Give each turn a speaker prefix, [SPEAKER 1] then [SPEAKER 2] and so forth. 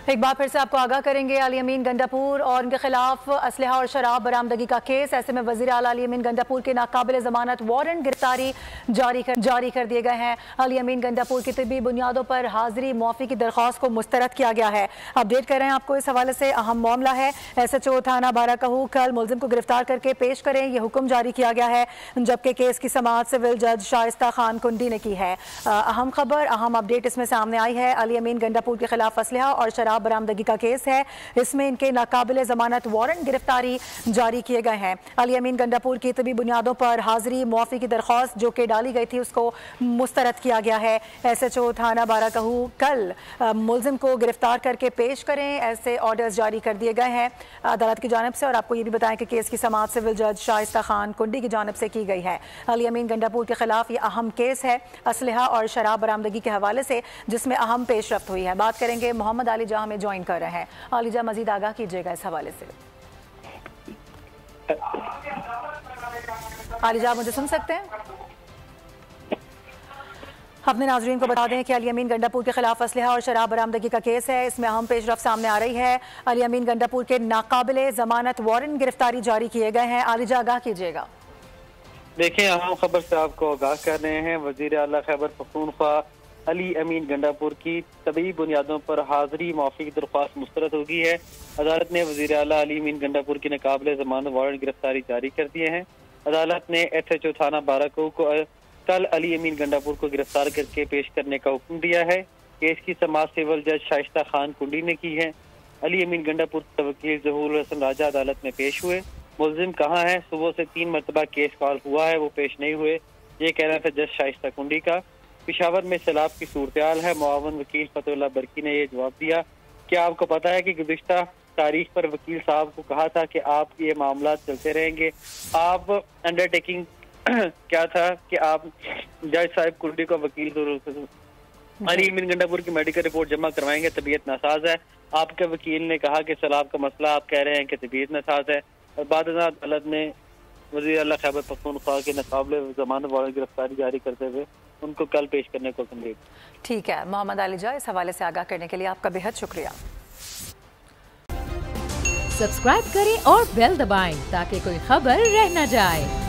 [SPEAKER 1] एक बार फिर से आपको आगाह करेंगे। अली अमीन गंडापुर और उनके खिलाफ असलहा और शराब बरामदगी का केस। ऐसे में वजीर आला अली अमीन गंडापुर के नाकाबिल जमानत वारंट गिरफ्तारी जारी कर दिए गए हैं। अली अमीन गंडापुर की तिब्बी बुनियादों पर हाजिरी मुआफी की दरख्वास्त को मुस्तरद किया गया है। अपडेट कर रहे हैं आपको इस हवाले से। अहम मामला है, SHO थाना बाराकहू कल मुलजिम को गिरफ्तार करके पेश करें, यह हुक्म जारी किया गया है, जबकि केस की समाअत सिविल जज शाइस्ता खान कुंडी ने की है। अहम खबर, अहम अपडेट इसमें सामने आई है। अली अमीन गंडापुर के खिलाफ असलहा और शराब बरामदगी का केस है। इसमें इनके नाकाबिल जमानत वारंट गिरफ्तारी जारी किए गए हैं। अली अमीन गंडापुर की तबी बुनियादों पर हाजिरी मुआफी की दरख्वास्त जो कि डाली गई थी उसको मुस्तरद किया गया है। SHO थाना बाराकहू कल मुलजिम को गिरफ्तार करके पेश करें, ऐसे ऑर्डर्स जारी कर दिए गए हैं अदालत की जानिब से। और आपको ये भी बताएं कि केस की समाअत सिविल जज शाइस्ता खान कुंडी की जानिब से की गई है। अली अमीन गंडापुर के खिलाफ ये अहम केस है असलहा और शराब बरामदगी के हवाले से, जिसमें अहम पेशरफ्त हुई है। बात करेंगे मोहम्मद आलिजा हमें ज्वाइन कर रहे हैं। आलिजा, मजीद आगाह कीजिएगा इस हवाले से। आलिजा, आप मुझे सुन सकते हैं? अपने नाजरीन को बता दें कि अली अमीन गंडापुर के खिलाफ असलहा और शराब बरामदगी का केस है। इसमें अहम पेशरफ्त सामने आ रही है। अली अमीन गंडापुर के नाकाबिले जमानत वारंट गिरफ्तारी जारी किए गए हैं। आलिजा, आगाह कीजिएगा।
[SPEAKER 2] देखें, अहम खबर से आपको आगाह कर रहे हैं। वजीर आला खैबर पख्तूनख्वा अली अमीन गंडापुर की तबी बुनियादों पर हाजिरी मुआफी की दरख्वास्त मुस्तरद हो गई है। अदालत ने वजीर आला अली अमीन गंडापुर की नाकाबिले जमानत वारंट गिरफ्तारी जारी कर दिए हैं। अदालत ने SHO थाना बाराकहू को कल अली अमीन गंडापुर को गिरफ्तार करके पेश करने का हुक्म दिया है। केस की समाअत सिविल जज शाइस्ता खान कुंडी ने की है। अली अमीन गंडापुर के वकील जहूर हसन राजा अदालत में पेश हुए। मुलजिम कहाँ है? सुबह से 3 मरतबा केस कॉल हुआ है, वो पेश नहीं हुए, ये कहना था जज शाइस्ता कुंडी का। पिशावर में सैलाब की सूरत-ए-हाल है। मुआवन वकील फतहुल्लाह बरकी ने यह जवाब दिया कि आपको पता है कि गुज़िश्ता तारीख पर वकील साहब को कहा था कि आप ये मामला चलते रहेंगे। आप अंडरटेकिंग क्या था कि आप जज साहब कुंडी को वकील अली अमीन गंडापुर की मेडिकल रिपोर्ट जमा करवाएंगे, तबीयत नासाज है। आपके वकील ने कहा कि सैलाब का मसला, आप कह रहे हैं कि तबीयत नासाज है। और बाद अदालत ने वज़ीर आला खैबर पख्तूनख्वा के नाकाबिले ज़मानत वारंट गिरफ्तारी जारी करते हुए उनको कल पेश करने को हुक्म दिया।
[SPEAKER 1] ठीक है मोहम्मद आलिजा, इस हवाले से आगाह करने के लिए आपका बेहद शुक्रिया।
[SPEAKER 3] सब्सक्राइब करें और बेल दबाएं ताकि कोई खबर रह न जाए।